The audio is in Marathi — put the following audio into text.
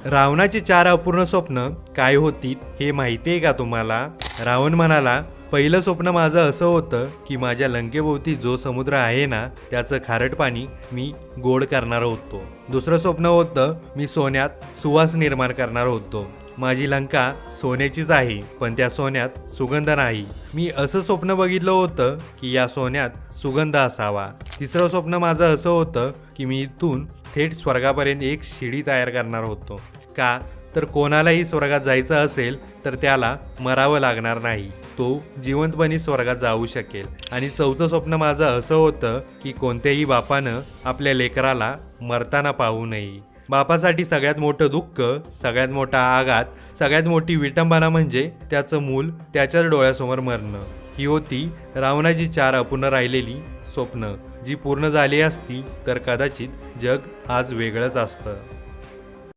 रावणाची 4 अपूर्ण स्वप्न काय होती हे माहिती आहे का तुम्हाला? रावण म्हणाला, पहिलं स्वप्न माझं असं होतं की माझ्या लंकेभोवती जो समुद्र आहे ना त्याचं खारट पाणी मी गोड करणार होतो. दुसरं स्वप्न होतं मी सोन्यात सुवास निर्माण करणार होतो. माझी लंका सोन्याचीच आहे पण त्या सोन्यात सुगंध नाही. मी असं स्वप्न बघितलं होतं की या सोन्यात सुगंध असावा. तिसरं स्वप्न माझं असं होतं की मी इथून थेट स्वर्गापर्यंत एक शिडी तयार करणार होतो. का तर कोणालाही स्वर्गात जायचं असेल तर त्याला मरावं लागणार नाही, तो जिवंतपणे स्वर्गात जाऊ शकेल. आणि चौथं स्वप्न माझं असं होतं की कोणत्याही बापानं आपल्या लेकराला मरताना पाहू नये. बापासाठी सगळ्यात मोठं दुःख, सगळ्यात मोठा आघात, सगळ्यात मोठी विटंबना म्हणजे त्याचं मूल त्याच्याच डोळ्यासमोर मरणं. ही होती रावणाची 4 अपूर्ण राहिलेली स्वप्न, जी पूर्ण झाली असती तर कदाचित जग आज वेगळंच असतं.